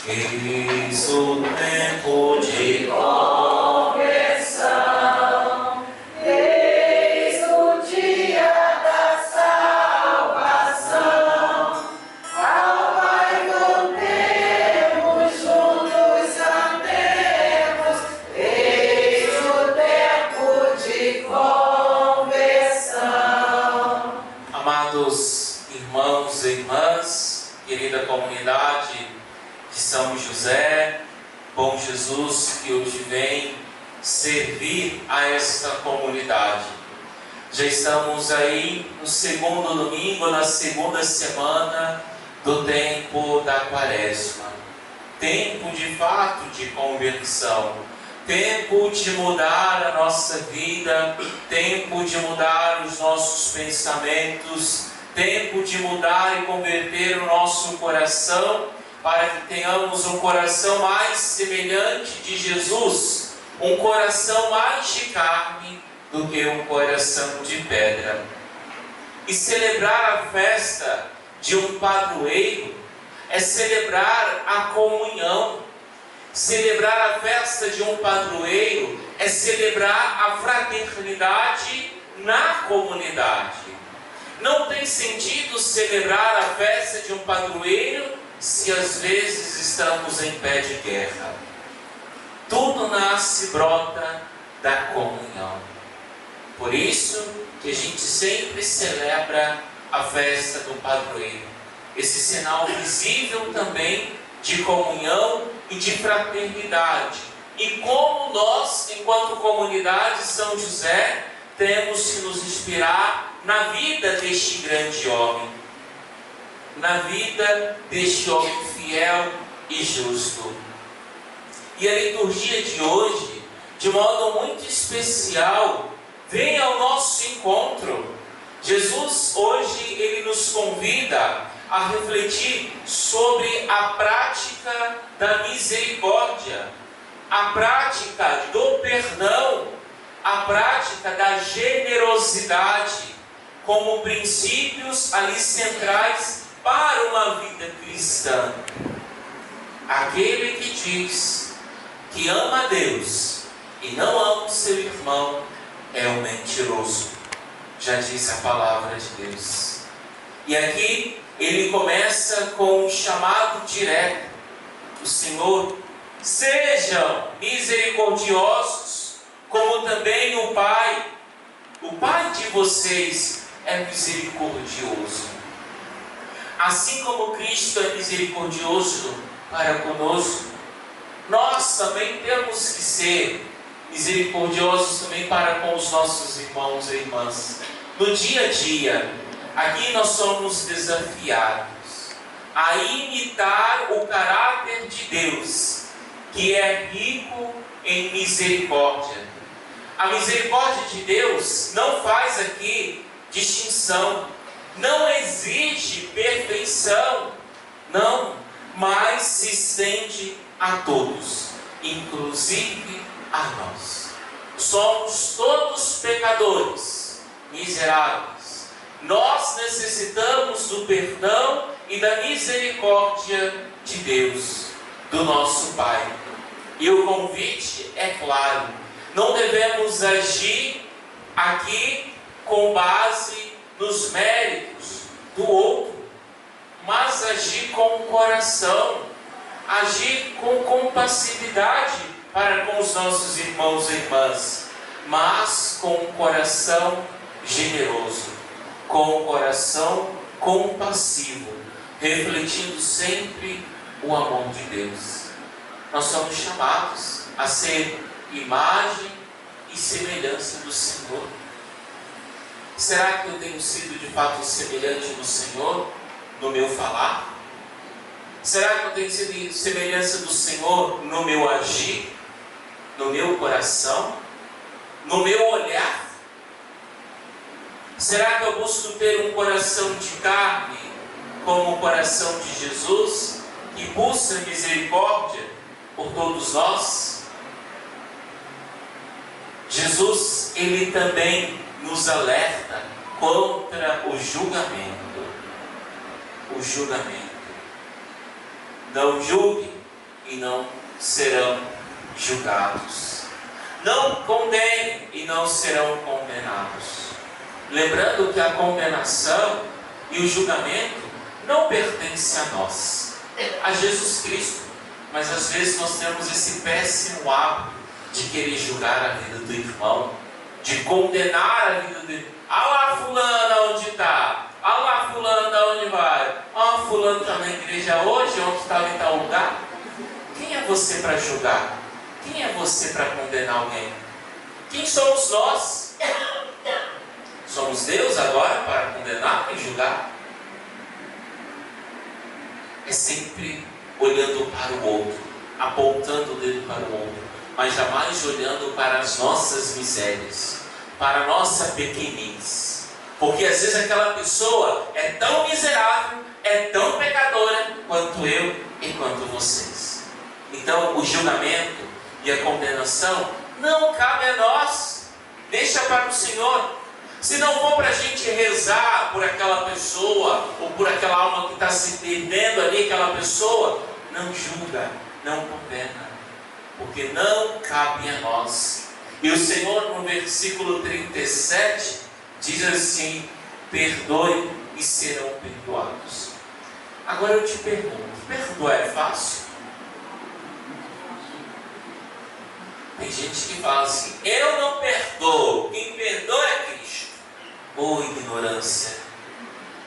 Eis o tempo de conversão, eis o dia da salvação. Ao Pai cantemos, juntos andemos, eis o tempo de conversão. Amados irmãos e irmãs, querida comunidade de São José, Bom Jesus, que hoje vem servir a esta comunidade. Já estamos aí no segundo domingo, na segunda semana do tempo da Quaresma. Tempo de fato de conversão, tempo de mudar a nossa vida, tempo de mudar os nossos pensamentos, tempo de mudar e converter o nosso coração, para que tenhamos um coração mais semelhante de Jesus, um coração mais de carne do que um coração de pedra. E celebrar a festa de um padroeiro é celebrar a comunhão. Celebrar a festa de um padroeiro é celebrar a fraternidade na comunidade. Não tem sentido celebrar a festa de um padroeiro se às vezes estamos em pé de guerra. Tudo nasce e brota da comunhão. Por isso que a gente sempre celebra a festa do padroeiro. Esse sinal visível também de comunhão e de fraternidade. E como nós, enquanto comunidade São José, temos que nos inspirar na vida deste grande homem, na vida deste homem fiel e justo. E a liturgia de hoje, de modo muito especial, vem ao nosso encontro. Jesus hoje ele nos convida a refletir sobre a prática da misericórdia, a prática do perdão, a prática da generosidade, como princípios ali centrais para uma vida cristã. Aquele que diz que ama a Deus e não ama o seu irmão é um mentiroso, já diz a palavra de Deus. E aqui ele começa com um chamado direto: o Senhor, sejam misericordiosos, como também o Pai de vocês é misericordioso. Assim como Cristo é misericordioso para conosco, nós também temos que ser misericordiosos também para com os nossos irmãos e irmãs. No dia a dia, aqui nós somos desafiados a imitar o caráter de Deus, que é rico em misericórdia. A misericórdia de Deus não faz aqui distinção, não exige perfeição, não, mas se estende a todos, inclusive a nós. Somos todos pecadores, miseráveis. Nós necessitamos do perdão e da misericórdia de Deus, do nosso Pai. E o convite é claro: não devemos agir aqui com base nos méritos do outro, mas agir com o coração, agir com compassividade para com os nossos irmãos e irmãs, mas com um coração generoso, com um coração compassivo, refletindo sempre o amor de Deus. Nós somos chamados a ser imagem e semelhança do Senhor. Será que eu tenho sido de fato semelhante do Senhor no meu falar? Será que eu tenho sido semelhança do Senhor no meu agir, no meu coração, no meu olhar? Será que eu busco ter um coração de carne, como o coração de Jesus, que busca misericórdia por todos nós? Jesus, ele também nos alerta contra o julgamento. O julgamento. Não julgue e não serão julgados. Não condenem e não serão condenados. Lembrando que a condenação e o julgamento não pertencem a nós, a Jesus Cristo. Mas às vezes nós temos esse péssimo hábito de querer julgar a vida do irmão, de condenar a vida do irmão. Ah lá fulano onde está? Ah lá fulano aonde vai? Ah, fulano está na igreja hoje, onde estava em tal lugar? Quem é você para julgar? Quem é você para condenar alguém? Quem somos nós? Somos Deus agora para condenar e julgar? É sempre olhando para o outro, apontando o dedo para o outro, mas jamais olhando para as nossas misérias, para a nossa pequenez. Porque às vezes aquela pessoa é tão miserável, é tão pecadora quanto eu e quanto vocês. Então o julgamento e a condenação não cabe a nós, deixa para o Senhor. Se não for para a gente rezar por aquela pessoa, ou por aquela alma que está se perdendo ali, aquela pessoa, não julga, não condena, porque não cabe a nós. E o Senhor, no versículo 37, diz assim: perdoe e serão perdoados. Agora eu te pergunto, perdoar é fácil? Tem gente que fala assim: eu não perdoo, quem perdoa é Cristo. Ou ignorância.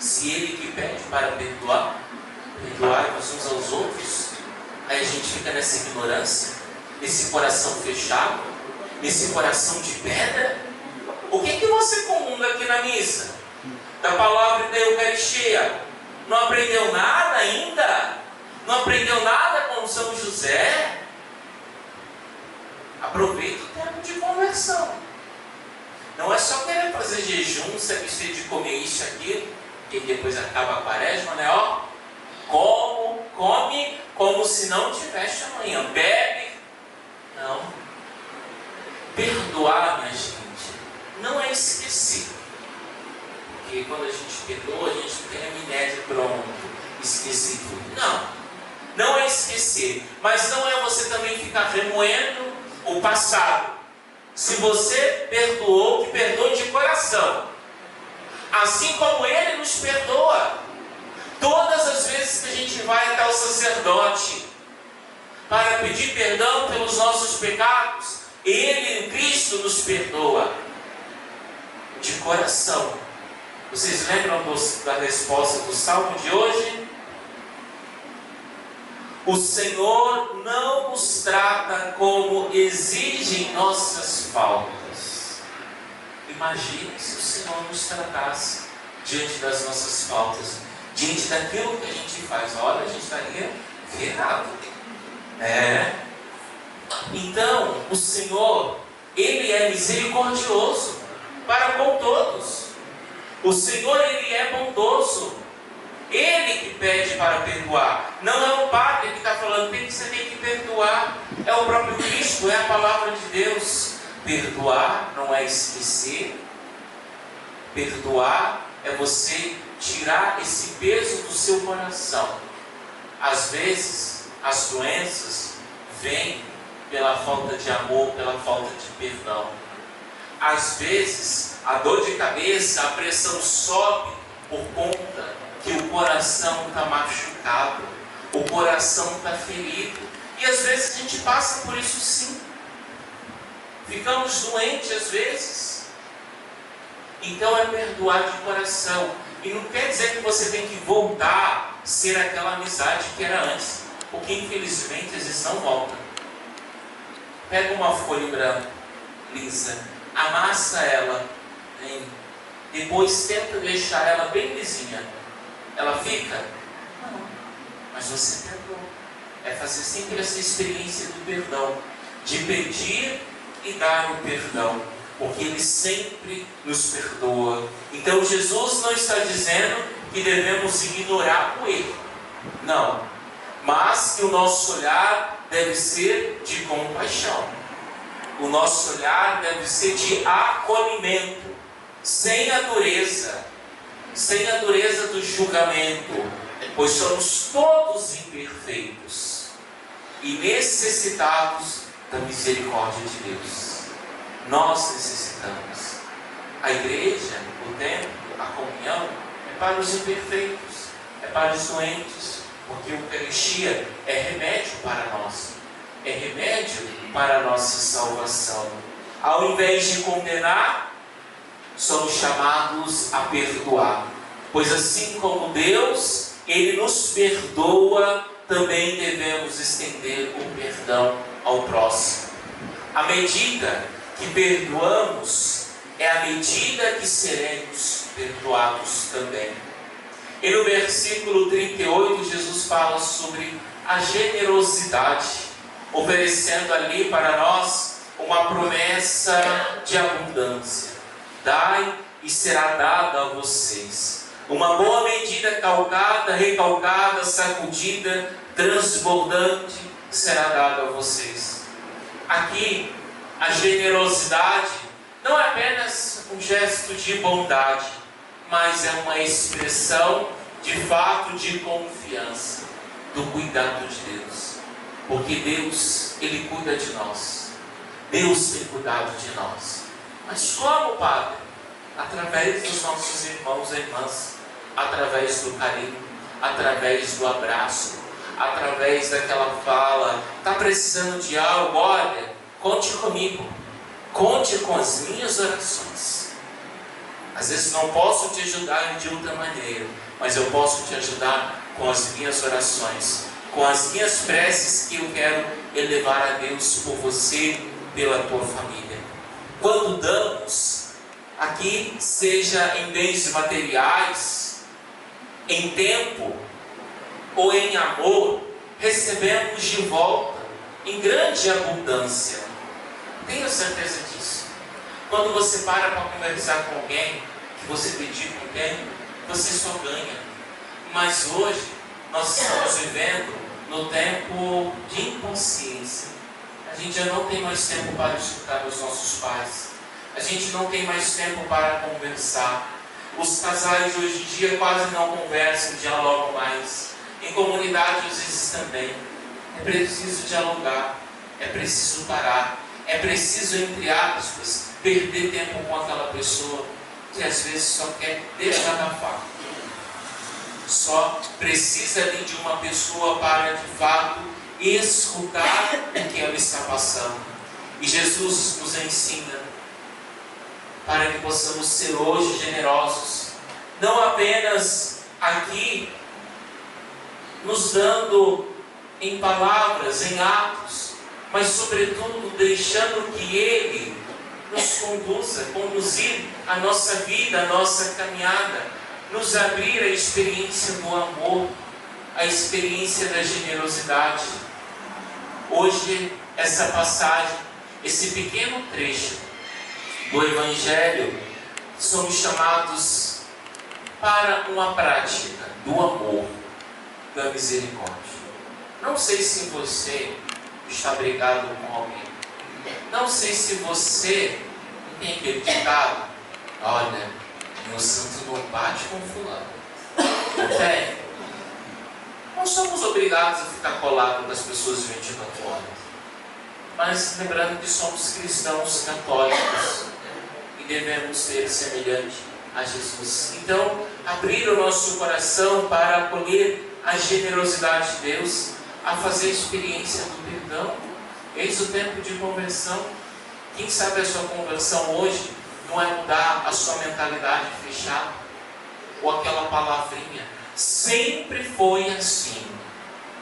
Se Ele que pede para perdoar, perdoai-vos uns aos outros, aí a gente fica nessa ignorância, nesse coração fechado, nesse coração de pedra. O que você comunga aqui na missa? Da palavra da Eucaristia? Não aprendeu nada ainda? Não aprendeu nada com São José? Aproveita o tempo de conversão. Não é só querer fazer jejum, se abster de comer isso e aquilo, que depois acaba a quaresma, né? Ó, come como se não tivesse amanhã. Bebe. Não. Perdoar, minha gente, não é esquecer. Porque quando a gente perdoa, a gente tem amnésia, pronto, esqueci tudo. Não é esquecer. Mas não é você também ficar remoendo o passado. Se você perdoou, que perdoe de coração. Assim como Ele nos perdoa. Todas as vezes que a gente vai até o sacerdote para pedir perdão pelos nossos pecados, Ele, Cristo, nos perdoa de coração. Vocês lembram da resposta do Salmo de hoje? O Senhor não nos trata como exigem nossas faltas. Imagine se o Senhor nos tratasse diante das nossas faltas, diante daquilo que a gente faz. Olha, a gente estaria ferrado. Então, o Senhor, Ele é misericordioso para com todos. O Senhor, Ele é bondoso. Ele que pede para perdoar. Não é o padre que está falando, você tem que perdoar. É o próprio Cristo, é a palavra de Deus. Perdoar não é esquecer. Perdoar é você tirar esse peso do seu coração. Às vezes, as doenças vêm pela falta de amor, pela falta de perdão. Às vezes, a dor de cabeça, a pressão sobe por conta que o coração está machucado, o coração está ferido. E às vezes a gente passa por isso sim. Ficamos doentes às vezes. Então é perdoar de coração. E não quer dizer que você tem que voltar a ser aquela amizade que era antes. Porque infelizmente às vezes não volta. Pega uma folha branca, lisa, amassa ela, depois tenta deixar ela bem lisinha. Ela fica? Não. Mas você perdoou. É fazer sempre essa experiência do perdão. De pedir e dar o perdão. Porque Ele sempre nos perdoa. Então Jesus não está dizendo que devemos ignorar o erro. Não. Mas que o nosso olhar deve ser de compaixão. O nosso olhar deve ser de acolhimento. Sem a dureza. Sem a dureza do julgamento, pois somos todos imperfeitos. e necessitados da misericórdia de Deus. Nós necessitamos. A igreja, o templo, a comunhão é para os imperfeitos, é para os doentes, porque a Eucaristia é remédio para nós, é remédio para a nossa salvação. Ao invés de condenar, somos chamados a perdoar, pois assim como Deus, Ele nos perdoa, também devemos estender o perdão ao próximo. A medida que perdoamos é a medida que seremos perdoados também. E no versículo 38, Jesus fala sobre a generosidade, oferecendo ali para nós uma promessa de abundância. Dai e será dada a vocês. Uma boa medida calcada, recalcada, sacudida, transbordante, será dada a vocês. Aqui, a generosidade não é apenas um gesto de bondade, mas é uma expressão de fato de confiança, do cuidado de Deus. Porque Deus, Ele cuida de nós. Deus tem cuidado de nós. Mas como, Padre? Através dos nossos irmãos e irmãs, através do carinho, através do abraço, através daquela fala: está precisando de algo? Olha, conte comigo, conte com as minhas orações. Às vezes não posso te ajudar de outra maneira, mas eu posso te ajudar com as minhas orações, com as minhas preces que eu quero elevar a Deus por você, pela tua família. Quando damos, aqui seja em bens materiais, em tempo ou em amor, recebemos de volta em grande abundância. Tenha certeza disso. Quando você para conversar com alguém que você dedica um tempo, você só ganha. Mas hoje nós estamos vivendo no tempo de inconsciência. A gente já não tem mais tempo para escutar os nossos pais. A gente não tem mais tempo para conversar. Os casais hoje em dia quase não conversam, dialogam mais. Em comunidade às vezes também. É preciso dialogar, é preciso parar, é preciso, entre aspas, perder tempo com aquela pessoa que às vezes só quer desabafar. Só precisa ali de uma pessoa para de fato escutar o que ela está passando. E Jesus nos ensina para que possamos ser hoje generosos, não apenas aqui nos dando em palavras, em atos, mas sobretudo deixando que Ele nos conduza, conduzir a nossa vida, a nossa caminhada, nos abrir a experiência do amor, a experiência da generosidade. Hoje, essa passagem, esse pequeno trecho do Evangelho, somos chamados para uma prática do amor, da misericórdia. Não sei se você está brigado com alguém. Não sei se você tem aquele ditado: olha, meu santo não bate com fulano. Não tem. Não somos obrigados a ficar colados das pessoas 24 horas. Mas lembrando que somos cristãos católicos e devemos ser semelhante a Jesus. Então, abrir o nosso coração para acolher a generosidade de Deus, a fazer a experiência do perdão. Eis o tempo de conversão. Quem sabe a sua conversão hoje não é mudar a sua mentalidade fechada, ou aquela palavrinha: sempre foi assim.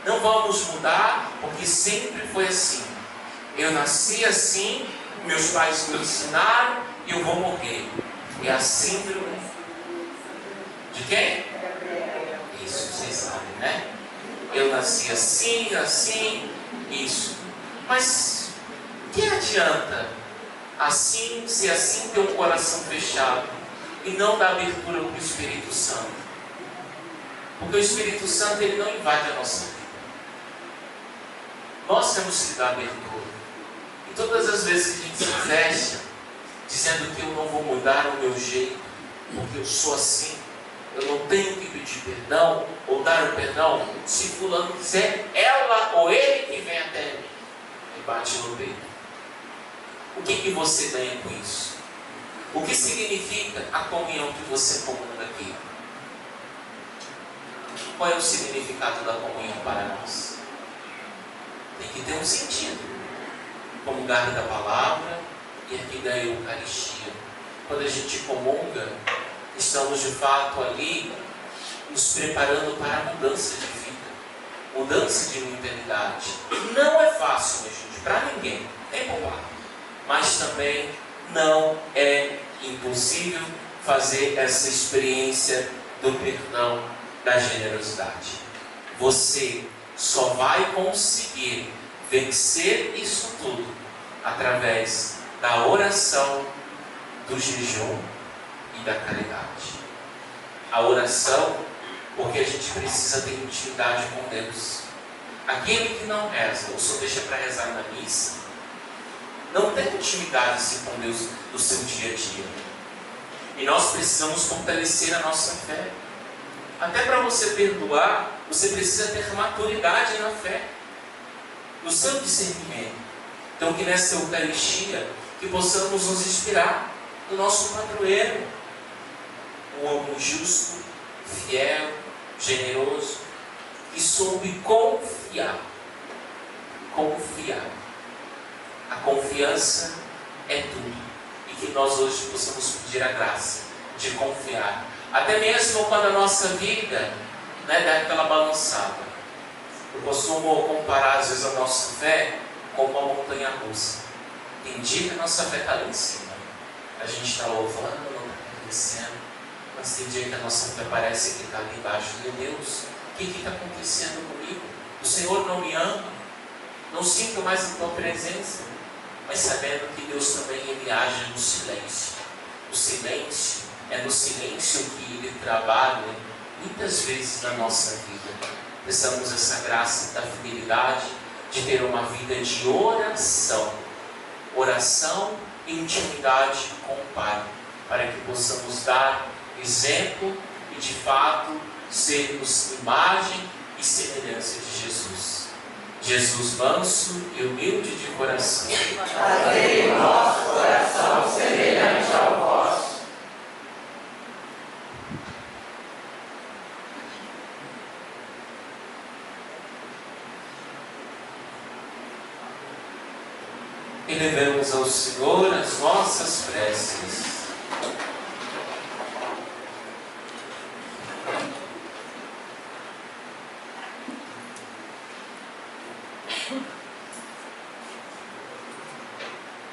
Não vamos mudar, porque sempre foi assim. Eu nasci assim, meus pais me ensinaram e eu vou morrer. É a síndrome de quem? Isso, vocês sabem, né? Eu nasci assim, assim, isso. Mas que adianta assim, se assim ter um coração fechado e não dar abertura para o Espírito Santo? Porque o Espírito Santo, ele não invade a nossa vida. Nós temos que dar abertura. E todas as vezes que a gente se fecha, dizendo que eu não vou mudar o meu jeito, porque eu sou assim, eu não tenho que pedir perdão ou dar o perdão se fulano quiser, ela ou ele que vem até mim e bate no peito. O que você ganha com isso? O que significa a comunhão que você comunga aqui? Qual é o significado da comunhão para nós? Tem que ter um sentido. Comungar da palavra e aqui da Eucaristia. Quando a gente comunga, estamos de fato ali nos preparando para a mudança de vida, mudança de eternidade. Não é fácil, minha gente, para ninguém, nem popular. Mas também não é impossível fazer essa experiência do perdão, da generosidade. Você só vai conseguir vencer isso tudo através da oração, do jejum e da caridade. A oração, porque a gente precisa ter intimidade com Deus. Aquele que não reza, ou só deixa para rezar na missa, não tem intimidade assim com Deus no seu dia a dia. E nós precisamos fortalecer a nossa fé. Até para você perdoar, você precisa ter maturidade na fé, no seu discernimento. Então que nessa Eucaristia, que possamos nos inspirar no nosso padroeiro, um homem justo, fiel, generoso, que soube confiar. Confiar. A confiança é tudo. E que nós hoje possamos pedir a graça de confiar. Até mesmo quando a nossa vida dá aquela balançada. Eu costumo comparar às vezes a nossa fé com uma montanha russa. Tem dia que a nossa fé está lá em cima. A gente está louvando, não está crescendo. Mas tem dia que a nossa fé parece que está ali embaixo. Meu Deus, o que está acontecendo comigo? O Senhor não me ama? Não sinto mais a tua presença? Mas sabendo que Deus também Ele age no silêncio. O silêncio é no silêncio que Ele trabalha muitas vezes na nossa vida. Precisamos dessa graça da fidelidade, de ter uma vida de oração. Oração e intimidade com o Pai, para que possamos dar exemplo e de fato sermos imagem e semelhança de Jesus. Jesus manso e humilde de coração, fazei o nosso coração semelhante ao vosso. Elevemos ao Senhor as nossas preces.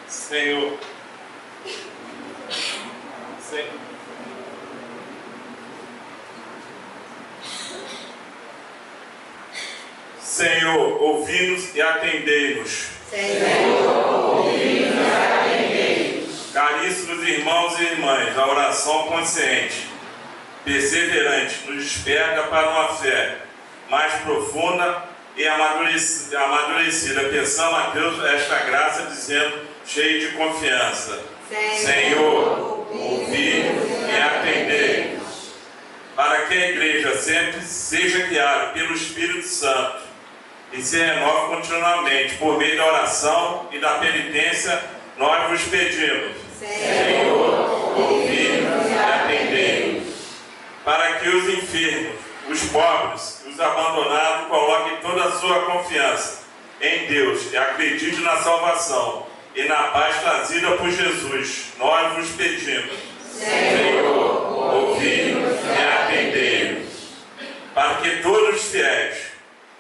Senhor, Senhor, ouvi-nos e atendei-nos. Senhor, ouvi-nos e atendei-nos. Caríssimos irmãos e irmãs, a oração consciente, perseverante, nos desperta para uma fé mais profunda e amadurecida. Peçamos a Deus esta graça, dizendo, cheio de confiança: Senhor, ouvi-nos e atendei-nos. Para que a Igreja sempre seja guiada pelo Espírito Santo e se renove continuamente por meio da oração e da penitência, nós vos pedimos: Senhor, ouvi-nos e atendei-nos. Para que os enfermos, os pobres, os abandonados coloquem toda a sua confiança em Deus e acreditem na salvação e na paz trazida por Jesus, nós vos pedimos: Senhor, ouvi-nos e atendei-nos. Para que todos os fiéis,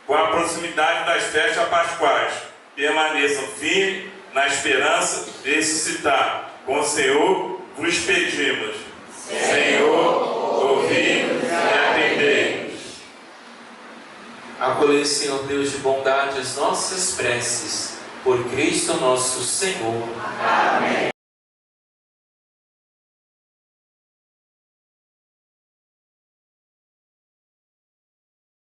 com a proximidade das festas pascuais, permaneçam firmes na esperança de ressuscitar com o Senhor, vos pedimos: Senhor, ouvi-nos e atendei-nos. Acolhei, Senhor Deus de bondade, as nossas preces, por Cristo nosso Senhor. Amém.